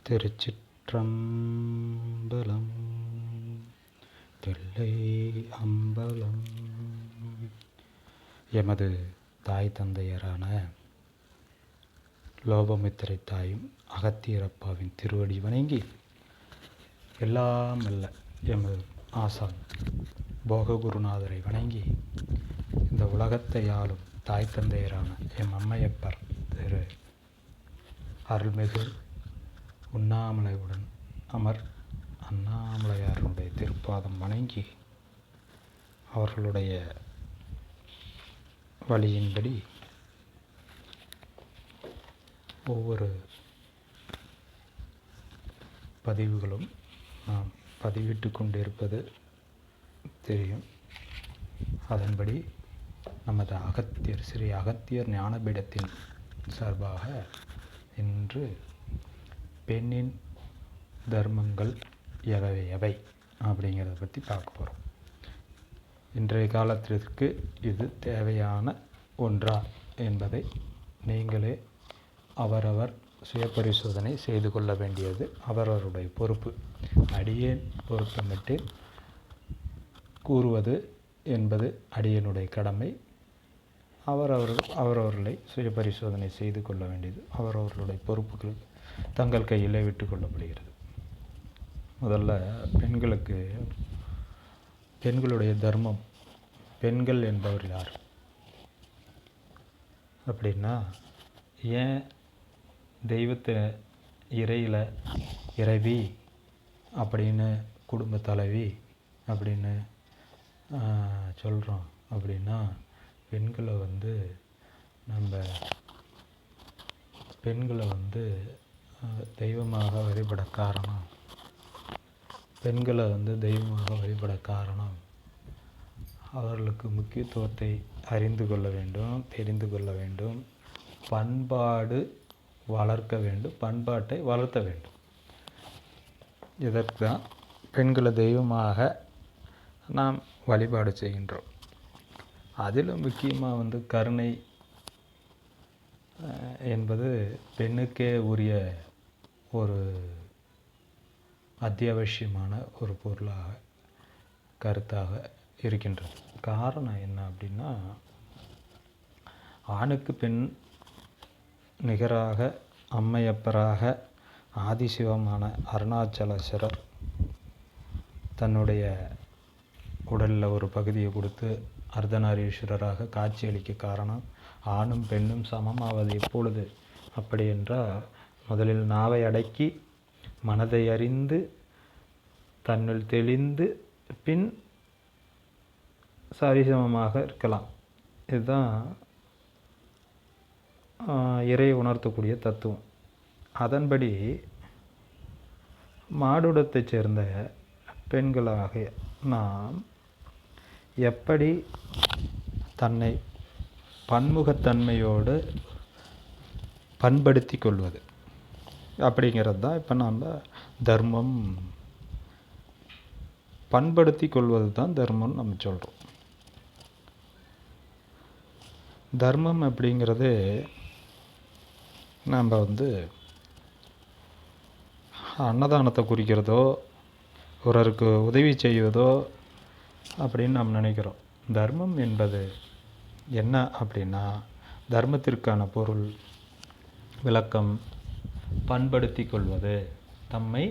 திருச்சிற்றம்பலம். தில்லை அம்பலம். எமது தாய் தந்தையரான லோபமுத்திரை தாயும் அகத்தியரப்பாவின் திருவடி வணங்கி, எல்லாம் அல்ல எமது ஆசான் போககுருநாதரை வணங்கி, இந்த உலகத்தை ஆளும் தாய் தந்தையரான எம் அம்மையப்பர் திரு அருள்மிகு உண்ணாமலையுடன் அமர் அண்ணாமலையாருடைய திருப்பாதம் வணங்கி, அவர்களுடைய வழியின்படி ஒவ்வொரு பதிவுகளும் நாம் பதிவிட்டு கொண்டிருப்பது தெரியும். அதன்படி நமது அகத்தியர் ஸ்ரீ அகத்தியர் ஞானபீடத்தின் சார்பாக இன்று பெண்ணின் தர்மங்கள் எவை எவை அப்படிங்கிறத பற்றி பார்க்க போகிறோம். இன்றைய காலத்திற்கு இது தேவையான ஒன்றா என்பதை நீங்களே அவரவர் சுய பரிசோதனை செய்து கொள்ள வேண்டியது அவரவருடைய பொறுப்பு. அடியேன் பொறுத்தமட்டு கூறுவது என்பது அடியனுடைய கடமை. அவரவர்களை சுய பரிசோதனை செய்து கொள்ள வேண்டியது அவரவர்களுடைய பொறுப்புகள் தங்கள் கையிலே விட்டு கொள்ளப்படுகிறது. முதல்ல பெண்களுடைய தர்மம். பெண்கள் என்பவர் யார் அப்படின்னா, ஏன் தெய்வத்தை இறைவி அப்படின்னு குடும்ப தலைவி அப்படின்னு சொல்கிறோம் அப்படின்னா, பெண்களை தெய்வமாக வழிபட காரணம் அவர்களுக்கு முக்கியத்துவத்தை அறிந்து கொள்ள வேண்டும், தெரிந்து கொள்ள வேண்டும், பண்பாடு வளர்க்க வேண்டும், பண்பாட்டை வளர்த்த வேண்டும். இதற்கு தான் பெண்களை தெய்வமாக நாம் வழிபாடு செய்கின்றோம். அதிலும் முக்கியமாக கருணை என்பது பெண்ணுக்கே உரிய ஒரு அத்தியாவசியமான ஒரு கருத்தாக இருக்கின்றது. காரணம் என்ன அப்படின்னா, ஆணுக்கு பெண் நிகராக அம்மையப்பராக ஆதிசிவமான அருணாச்சலேஸ்வரர் தன்னுடைய உடலில் ஒரு பகுதியை கொடுத்து அர்த்தநாரீஸ்வரராக காட்சியளிக்க காரணம், ஆணும் பெண்ணும் சமமாவது எப்பொழுது அப்படி என்றால், முதலில் நாவை அடக்கி மனதை அறிந்து தன்னுள் தெளிந்து பின் சரிசமமாக இருக்கலாம். இதுதான் இறை உணர்த்தக்கூடிய தத்துவம். அதன்படி மாடுடத்தைச் சேர்ந்த பெண்களாக நாம் எப்படி தன்னை பன்முகத்தன்மையோடு பண்படுத்தி கொள்வது அப்படிங்கிறது தான் இப்போ நாம் தர்மம். பண்படுத்தி கொள்வது தான் தர்மம் நம்ம சொல்கிறோம். தர்மம் அப்படிங்கிறது நம்ம அன்னதானத்தை குறிக்கிறதோ ஒருவருக்கு உதவி செய்வதோ அப்படின்னு நாம் நினைக்கிறோம். தர்மம் என்பது என்ன அப்படின்னா, தர்மத்திற்கான பொருள் விளக்கம் பண்படுத்தி கொள்வது, தம்மை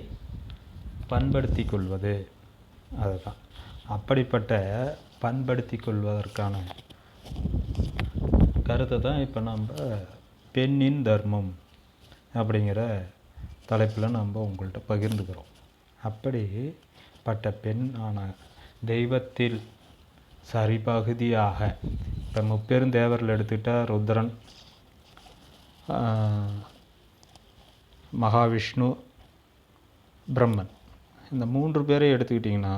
பண்படுத்தி கொள்வது. அதுதான். அப்படிப்பட்ட பண்படுத்தி கொள்வதற்கான கருத்தை தான் இப்போ நம்ம பெண்ணின் தர்மம் அப்படிங்கிற தலைப்பில் நம்ம உங்கள்கிட்ட பகிர்ந்துக்கிறோம். அப்படிப்பட்ட பெண்ணான தெய்வத்தில் சரிபகுதியாக, இப்போ முப்பெருந்தேவர்கள் எடுத்துக்கிட்டால் ருத்ரன், மகாவிஷ்ணு, பிரம்மன், இந்த 3 பேரை எடுத்துக்கிட்டிங்கன்னா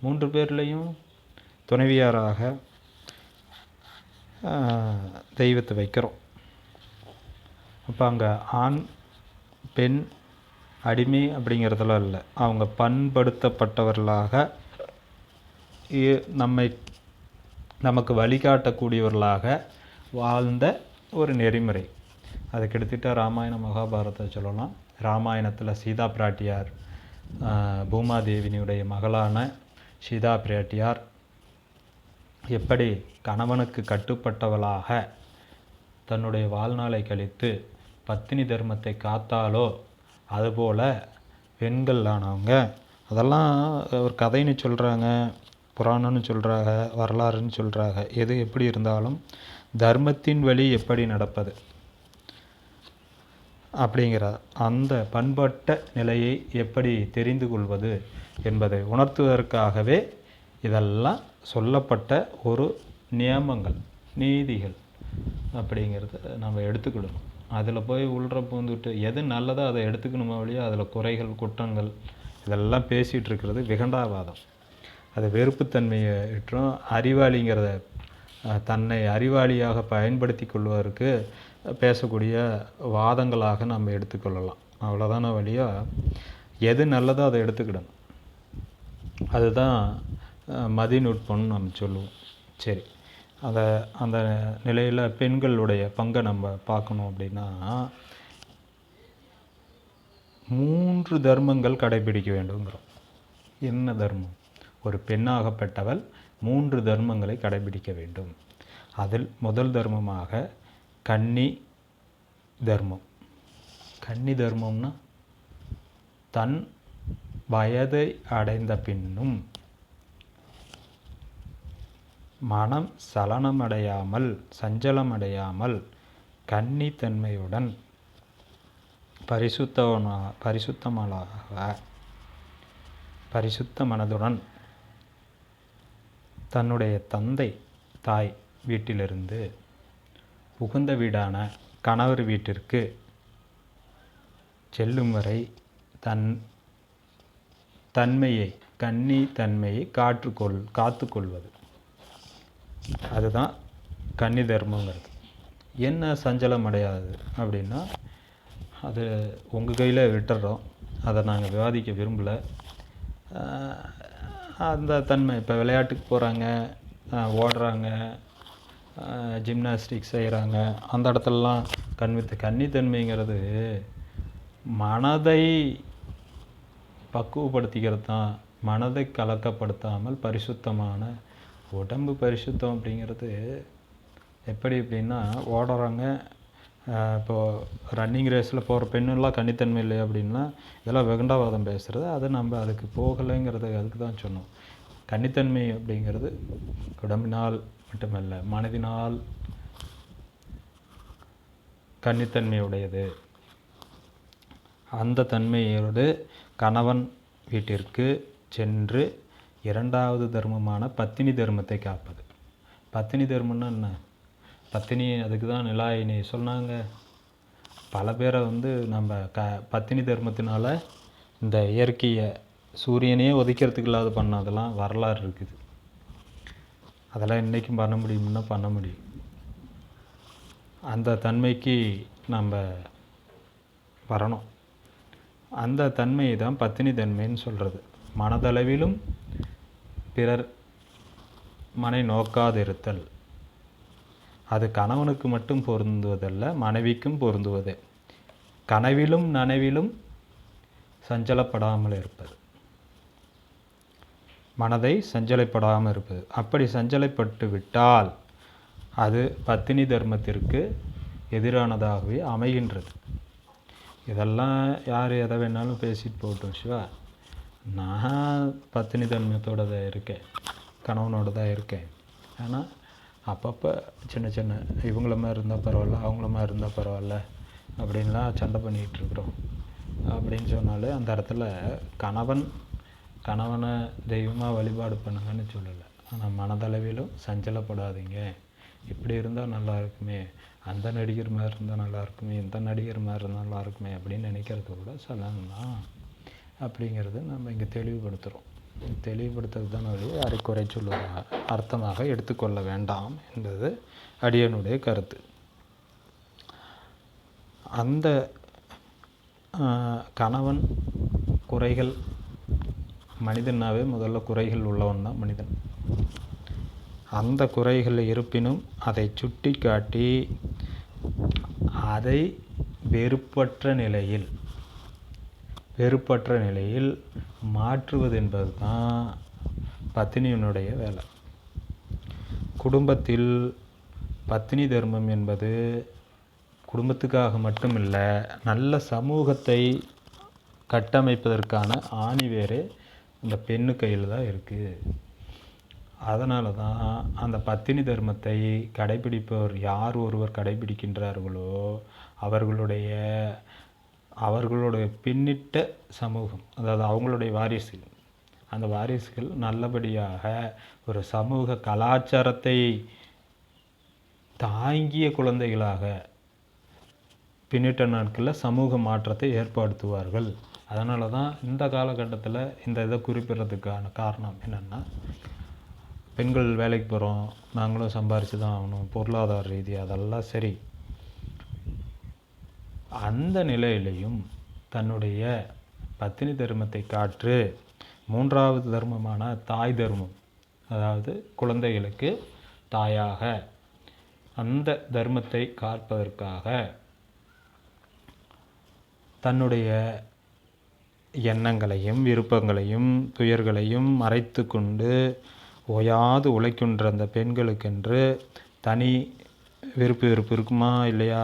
3 பேர்லேயும் துணைவியாராக தெய்வத்தை வைக்கிறோம். அப்போ அங்கே ஆண் பெண் அடிமை அப்படிங்கிறதெல்லாம் இல்லை. அவங்க பண்படுத்தப்பட்டவர்களாக நமக்கு வழிகாட்டக்கூடியவர்களாக வாழ்ந்த ஒரு நெறிமுறை. அதுக்கு எடுத்துகிட்டால் ராமாயண மகாபாரதத்தை சொல்லலாம். ராமாயணத்தில் சீதா பிராட்டியார், பூமாதேவியினுடைய மகளான சீதா பிராட்டியார் எப்படி கணவனுக்கு கட்டுப்பட்டவளாக தன்னுடைய வாழ்நாளை கழித்து பத்தினி தர்மத்தை காத்தாலோ, அதுபோல் பெண்களானவங்க, அதெல்லாம் ஒரு கதைன்னு சொல்கிறாங்க, புராணம்னு சொல்கிறாங்க, வரலாறுன்னு சொல்கிறாங்க. எது எப்படி இருந்தாலும் தர்மத்தின் வழி எப்படி நடப்பது அப்படிங்கிற அந்த பண்பட்ட நிலையை எப்படி தெரிந்து கொள்வது என்பதை உணர்த்துவதற்காகவே இதெல்லாம் சொல்லப்பட்ட ஒரு நியமங்கள், நீதிகள் அப்படிங்கிறத நம்ம எடுத்துக்கிடணும். அதில் போய் உள்ற பூந்துட்டு எது நல்லதோ அதை எடுத்துக்கணுமா வழியா அதில் குறைகள், குற்றங்கள் இதெல்லாம் பேசிகிட்டு இருக்கிறது விகண்டாவாதம். அது வெறுப்புத்தன்மையை விட்டுரும். அறிவாளிங்கிறத தன்னை அறிவாளியாக பயன்படுத்தி கொள்வதற்கு பேசக்கூடிய வாதங்களாக நம்ம எடுத்துக்கொள்ளலாம். அவ்வளோதான வழியாக எது நல்லதோ அதை எடுத்துக்கிடணும். அதுதான் மதிநுட்பம்னு நம்ம சொல்லுவோம். சரி, அந்த நிலையில் பெண்களுடைய பங்கை நம்ம பார்க்கணும் அப்படின்னா 3 தர்மங்கள் கடைபிடிக்க வேண்டுங்கிறோம். என்ன தர்மம்? ஒரு பெண்ணாகப்பட்டவள் 3 தர்மங்களை கடைபிடிக்க வேண்டும். அதில் முதல் தர்மமாக கன்னி தர்மம். கன்னி தர்மம்னா தன் வயதை அடைந்த பின்னும் மனம் சலனமடையாமல், சஞ்சலமடையாமல், கன்னித்தன்மையுடன் பரிசுத்த மனதுடன் தன்னுடைய தந்தை தாய் வீட்டிலிருந்து உகந்த வீடான கணவர் வீட்டிற்கு செல்லும் வரை கன்னி தன்மையை காத்துக்கொள்வது, அதுதான் கன்னி தர்மங்கிறது. என்ன சஞ்சலம் அடையாது அப்படின்னா, அது உங்கள் கையில் விட்டுறோம். அதை நாங்கள் விவாதிக்க விரும்பலை. அந்த தன்மை, இப்போ விளையாட்டுக்கு போகிறாங்க, ஓடுறாங்க, ஜிம்னாஸ்டிக்ஸ் செய்கிறாங்க, அந்த இடத்துலலாம் கன்னித்தன்மைங்கிறது மனதை பக்குவப்படுத்திக்கிறது தான். மனதை கலக்கப்படுத்தாமல் பரிசுத்தமான உடம்பு பரிசுத்தம் அப்படிங்கிறது எப்படி அப்படின்னா, ஓடுறாங்க, இப்போது ரன்னிங் ரேஸில் போகிற பெண்ணெல்லாம் கன்னித்தன்மை இல்லை அப்படின்னா இதெல்லாம் வெகுண்டாவாதம் பேசுகிறது. அது நம்ம அதுக்கு போகலைங்கிறது அதுக்கு தான் சொன்னோம். கன்னித்தன்மை அப்படிங்கிறது உடம்பினால் மட்டுமல்ல, மனதினால் கன்னித்தன்மையுடையது. அந்த தன்மையோடு கணவன் வீட்டிற்கு சென்று 2வது தர்மமான பத்தினி தர்மத்தை காப்பது. பத்தினி தர்மம்னா என்ன? பத்தினி, அதுக்கு தான் நிலாயினி சொன்னாங்க. பல பேரை நம்ம பத்தினி தர்மத்தினால இந்த இயற்கையை, சூரியனே ஒதுக்கிறதுக்கு இல்லாத பண்ணதெல்லாம் வரலாறு இருக்குது. அதெல்லாம் இன்றைக்கும் பண்ண முடியும்னா பண்ண முடியும். அந்த தன்மைக்கு நம்ம வரணும். அந்த தன்மையை தான் பத்தினி தன்மைன்னு சொல்கிறது. மனதளவிலும் பிறர் மனை நோக்காதிருத்தல். அது கணவனுக்கு மட்டும் பொருந்துவதல்ல, மனைவிக்கும் பொருந்துவது. கனவிலும் நனவிலும் சஞ்சலப்படாமல் இருப்பது, மனதை சஞ்சலப்படாமல் இருப்பது. அப்படி சஞ்சலப்பட்டு விட்டால் அது பத்தினி தர்மத்திற்கு எதிரானதாகவே அமைகின்றது. இதெல்லாம் யார் எதை வேணாலும் பேசிட்டு போகட்டும் சிவா, நான் பத்தினி தர்மத்தோடு தான் இருக்கேன், கணவனோடு தான் இருக்கேன். ஆனால் அப்பப்போ சின்ன சின்ன இவங்கள மாதிரி இருந்தால் பரவாயில்ல, அவங்கள மாதிரி இருந்தால் பரவாயில்ல அப்படின்லாம் சண்டை பண்ணிகிட்டு இருக்கிறோம் அப்படின்னு சொன்னாலே அந்த இடத்துல கணவனை தெய்வமாக வழிபாடு பண்ணுங்கன்னு சொல்லலை. ஆனால் மனதளவிலும் சஞ்சலப்படாதீங்க, இப்படி இருந்தால் நல்லா இருக்குமே, அந்த நடிகர் மாதிரி இருந்தால் நல்லா இருக்குமே, இந்த நடிகர் மாதிரி இருந்தால் நல்லா இருக்குமே அப்படின்னு நினைக்கிறத விட சொல்லலாம் அப்படிங்கிறது நம்ம இங்கே தெளிவுபடுத்துகிறோம். தெளிவுபடுத்துறது தான் வழி. யாரை குறை சொல்லுவாங்க அர்த்தமாக எடுத்துக்கொள்ள வேண்டாம் என்பது அடியனுடைய கருத்து. அந்த கணவன் குறைகள், மனிதனாவே முதல்ல குறைகள் உள்ளவன் தான் மனிதன். அந்த குறைகள் இருப்பினும் அதை சுட்டி காட்டி அதை வெறுப்பற்ற நிலையில் மாற்றுவது என்பது தான் பத்தினியினுடைய வேலை. குடும்பத்தில் பத்தினி தர்மம் என்பது குடும்பத்துக்காக மட்டுமில்லை, நல்ல சமூகத்தை கட்டமைப்பதற்கான ஆணிவேரே இந்த பெண்ணு கையில் தான் இருக்குது. அதனால தான் அந்த பத்தினி தர்மத்தை கடைபிடிப்பவர் யார் ஒருவர் கடைபிடிக்கின்றார்களோ அவர்களுடைய பின்னிட்ட சமூகம், அதாவது அவங்களுடைய வாரிசுகள், அந்த வாரிசுகள் நல்லபடியாக ஒரு சமூக கலாச்சாரத்தை தாங்கிய குழந்தைகளாக பின்னிட்ட நாட்களில் சமூக மாற்றத்தை ஏற்படுத்துவார்கள். அதனால தான் இந்த காலகட்டத்தில் இந்த இதை குறிப்பிடுறதுக்கான காரணம் என்னென்னா, பெண்கள் வேலைக்கு போகிறோம், நாங்களும் சம்பாரித்து தான் ஆகணும், பொருளாதார ரீதியாக அதெல்லாம் சரி. அந்த நிலையிலையும் தன்னுடைய பத்தினி தர்மத்தை காற்று மூன்றாவது தர்மமான தாய் தர்மம், அதாவது குழந்தைகளுக்கு தாயாக அந்த தர்மத்தை காப்பதற்காக தன்னுடைய எண்ணங்களையும் விருப்பங்களையும் துயர்களையும் மறைத்து கொண்டு ஓயாது உழைக்கின்ற அந்த பெண்களுக்கென்று தனி வெறுப்பு இருக்குமா இல்லையா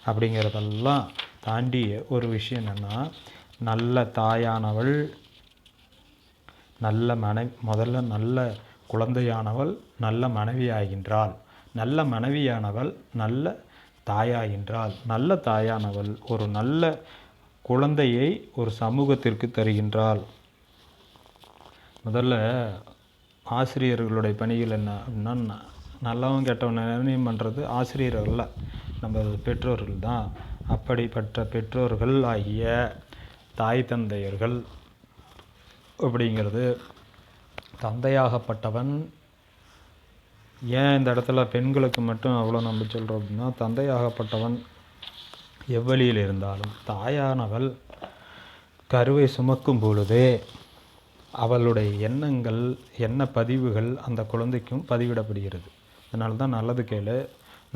அப்படிங்கிறதெல்லாம் தாண்டிய ஒரு விஷயம் என்னென்னா, நல்ல தாயானவள் முதல்ல நல்ல குழந்தையானவள் நல்ல மனைவியாகின்றாள், நல்ல மனைவியானவள் நல்ல தாயாகின்றாள், நல்ல தாயானவள் ஒரு நல்ல குழந்தையை ஒரு சமூகத்திற்கு தருகின்றாள். முதல்ல ஆசிரியர்களுடைய பணிகள் என்ன அப்படின்னா, நல்லவன் கெட்டவன் நிர்ணயம் பண்ணுறது ஆசிரியர்கள், நம்ம பெற்றோர்கள் தான். அப்படிப்பட்ட பெற்றோர்கள் ஆகிய தாய் தந்தையர்கள் அப்படிங்கிறது, தந்தையாகப்பட்டவன் ஏன் இந்த இடத்துல பெண்களுக்கு மட்டும் அவ்வளோ நம்ம சொல்கிறோம் அப்படின்னா, தந்தையாகப்பட்டவன் எவ்வழியில் இருந்தாலும் தாயானவள் கருவை சுமக்கும் பொழுதே அவளுடைய எண்ணங்கள் எண்ண பதிவுகள் அந்த குழந்தைக்கும் பதிவிடப்படுகிறது. அதனால தான் நல்லது கேளு,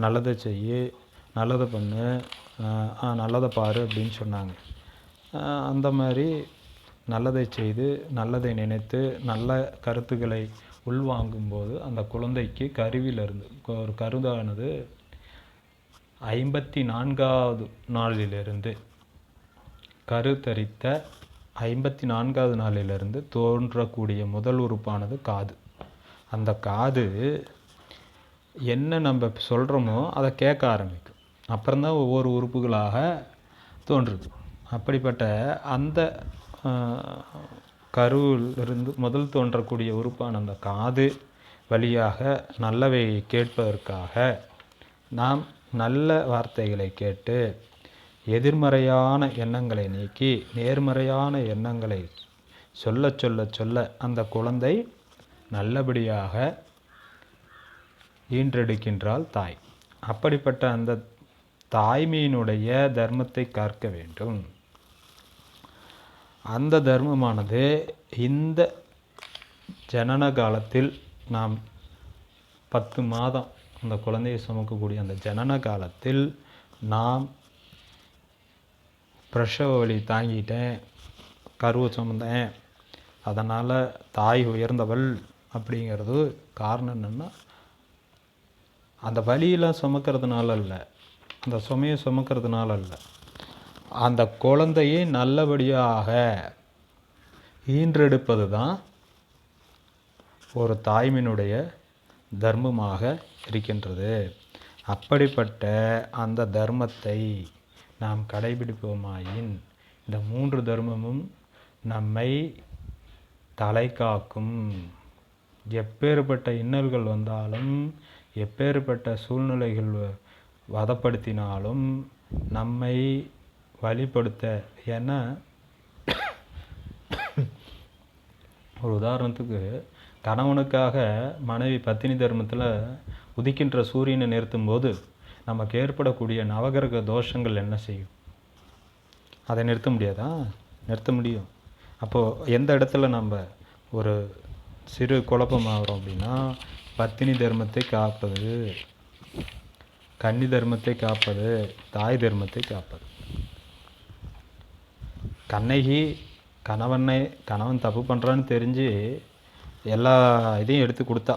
நல்லதை செய்யு, நல்லதை பண்ணு, நல்லதை பாரு அப்படின்னு சொன்னாங்க. அந்த மாதிரி நல்லதை செய்து நல்லதை நினைத்து நல்ல கருத்துக்களை உள்வாங்கும்போது அந்த குழந்தைக்கு கருவிலிருந்து ஒரு கருதானது 54வது நாளிலிருந்து கருத்தரித்த 54வது நாளிலிருந்து தோன்றக்கூடிய முதல் உறுப்பானது காது. அந்த காது என்ன நம்ம சொல்கிறோமோ அதை கேட்க ஆரம்பிக்கும். அப்புறம்தான் ஒவ்வொரு உறுப்புகளாக தோன்றுது. அப்படிப்பட்ட அந்த கருவிலிருந்து முதல் தோன்றக்கூடிய உறுப்பான அந்த காது வழியாக நல்லவை கேட்பதற்காக நாம் நல்ல வார்த்தைகளை கேட்டு எதிர்மறையான எண்ணங்களை நீக்கி நேர்மறையான எண்ணங்களை சொல்ல சொல்ல சொல்ல அந்த குழந்தை நல்லபடியாக ஈன்றெடுக்கின்றாள் தாய். அப்படிப்பட்ட அந்த தாய்மையினுடைய தர்மத்தை காக்க வேண்டும். அந்த தர்மமானது இந்த ஜனன காலத்தில் நாம் 10 மாதம் அந்த குழந்தையை சுமக்கக்கூடிய அந்த ஜனன காலத்தில் நாம் பிரசவ வலி தாங்கிட்டேன், கருவை சுமந்தேன், அதனால் தாய் உயர்ந்தவள் அப்படிங்கிறது காரணம் என்னென்னா, அந்த வலியெல்லாம் சுமக்கிறதுனால இல்லை, அந்த சுமையை சுமக்கிறதுனால இல்லை, அந்த குழந்தையை நல்லபடியாக ஈன்றெடுப்பது தான் ஒரு தாய்மையினுடைய தர்மமாக இருக்கின்றது. அப்படிப்பட்ட அந்த தர்மத்தை நாம் கடைபிடிப்போமாயின் இந்த 3 தர்மமும் நம்மை தலை காக்கும். எப்பேற்பட்ட இன்னல்கள் வந்தாலும் எப்பேற்பட்ட சூழ்நிலைகள் வதப்படுத்தினாலும் நம்மை வழிபடுத்த. ஏன்னா ஒரு உதாரணத்துக்கு கணவனுக்காக மனைவி பத்தினி தர்மத்தில் உதிக்கின்ற சூரியனை நிறுத்தும் போது நமக்கு ஏற்படக்கூடிய நவகிரக தோஷங்கள் என்ன செய்யும்? அதை நிறுத்த முடியாதா? நிறுத்த முடியும். அப்போது எந்த இடத்துல நம்ம ஒரு சிறு குழப்பம் ஆகிறோம் அப்படின்னா, பத்தினி தர்மத்தை காப்பது, கன்னி தர்மத்தை காப்பது, தாய் தர்மத்தை காப்பது. கண்ணகி கணவன் தப்பு பண்ணுறான்னு தெரிஞ்சு எல்லா இதையும் எடுத்து கொடுத்தா.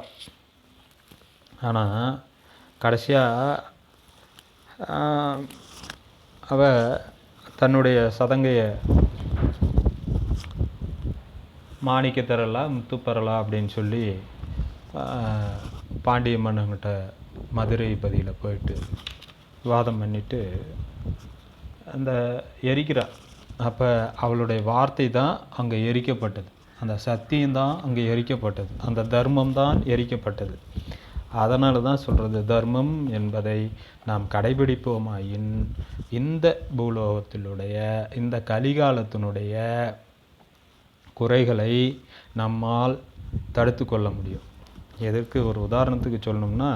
ஆனால் கடைசியாக அவ தன்னுடைய சதங்கையை மாணிக்க தரலா முத்து பெறலா அப்படின்னு சொல்லி பாண்டிய மன்னன்கிட்ட மதுரை பதியில் போயிட்டு வாதம் பண்ணிட்டு அந்த எரிக்கிறார். அப்போ அவளுடைய வார்த்தை தான் அங்கே எரிக்கப்பட்டது, அந்த சத்தியம்தான் அங்கே எரிக்கப்பட்டது, அந்த தர்மம் தான் எரிக்கப்பட்டது. அதனால தான் சொல்கிறது, தர்மம் என்பதை நாம் கடைபிடிப்போமாயின் இந்த பூலோகத்தினுடைய இந்த கலிகாலத்தினுடைய குறைகளை நம்மால் தடுத்து கொள்ள முடியும். எதற்கு ஒரு உதாரணத்துக்கு சொல்லணும்னா,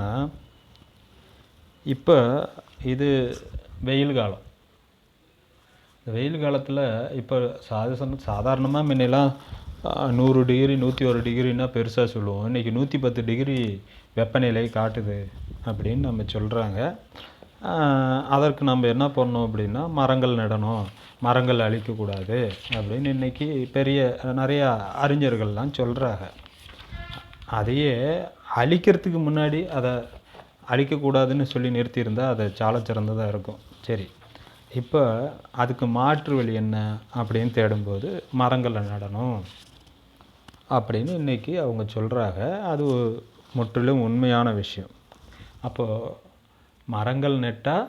இப்போ இது வெயில் காலம். இந்த வெயில் காலத்தில் இப்போ சாதாரணமாக முன்னெல்லாம் 100 டிகிரி 101 டிகிரின்னா பெருசாக சொல்லுவோம். இன்றைக்கி 110 டிகிரி வெப்பநிலை காட்டுது அப்படின்னு நம்ம சொல்கிறாங்க. அதற்கு நம்ம என்ன பண்ணணும் அப்படின்னா, மரங்கள் நடணும், மரங்கள் அழிக்கக்கூடாது அப்படின்னு இன்றைக்கி நிறையா அறிஞர்கள்லாம் சொல்கிறாங்க. அதையே அழிக்கிறதுக்கு முன்னாடி அதை அழிக்கக்கூடாதுன்னு சொல்லி நிறுத்தியிருந்தால் அது சால சிறந்ததாக இருக்கும். சரி, இப்போ அதுக்கு மாற்று வழி என்ன அப்படின்னு தேடும்போது மரங்களை நடணும் அப்படின்னு இன்றைக்கி அவங்க சொல்கிறாங்க. அது முற்றிலும் உண்மையான விஷயம். அப்போது மரங்கள் நட்டால்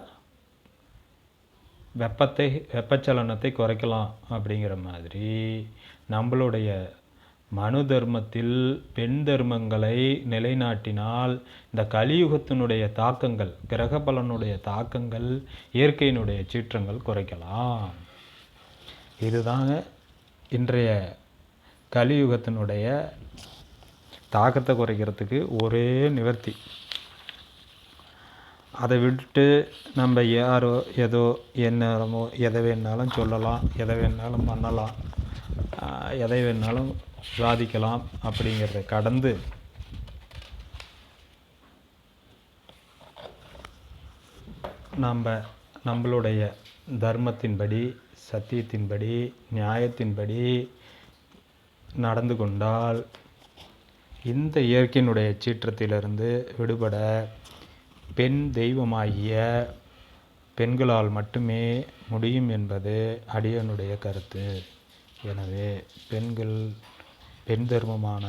வெப்பச்சலனத்தை குறைக்கலாம் அப்படிங்கிற மாதிரி நம்மளுடைய மனு தர்மத்தில் பெண் தர்மங்களை நிலைநாட்டினால் இந்த கலியுகத்தினுடைய தாக்கங்கள், கிரக பலனுடைய தாக்கங்கள், இயற்கையினுடைய சீற்றங்கள் குறைக்கலாம். இதுதாங்க இன்றைய கலியுகத்தினுடைய தாக்கத்தை குறைக்கிறதுக்கு ஒரே நிவர்த்தி. அதை விட்டுட்டு நம்ம யாரோ ஏதோ என்னமோ எதை வேணாலும் சொல்லலாம், எதை வேணாலும் பண்ணலாம், எதை வேணாலும் சாதிக்கலாம் அப்படிங்கிறத கடந்து நம்மளுடைய தர்மத்தின்படி, சத்தியத்தின்படி, நியாயத்தின்படி நடந்து கொண்டால் இந்த இயற்கையினுடைய சீற்றத்திலிருந்து விடுபட பெண் தெய்வமாகிய பெண்களால் மட்டுமே முடியும் என்பது அடியனுடைய கருத்து. எனவே பெண் தர்மமான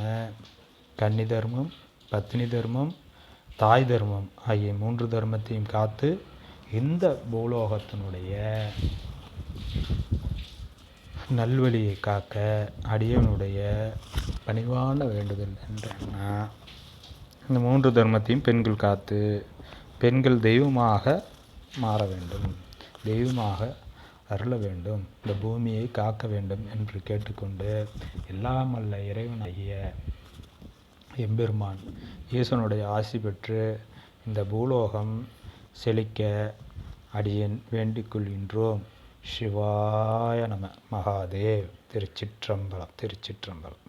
கன்னி தர்மம், பத்தினி தர்மம், தாய் தர்மம் ஆகிய 3 தர்மத்தையும் காத்து இந்த பூலோகத்தினுடைய நல்வழியை காக்க அடியனுடைய பணிவான வேண்டுதல் என்றன்னா, இந்த 3 தர்மத்தையும் பெண்கள் காத்து பெண்கள் தெய்வமாக மாற வேண்டும், தெய்வமாக அருள வேண்டும், இந்த பூமியை காக்க வேண்டும் என்று கேட்டுக்கொண்டு எல்லாம் வல்ல இறைவனாகிய எம்பெருமான் ஈசனுடைய ஆசி பெற்று இந்த பூலோகம் செழிக்க அடியேன் வேண்டிக் கொள்கின்றோம். சிவாய நம. மகாதேவ். திருச்சிற்றம்பலம்.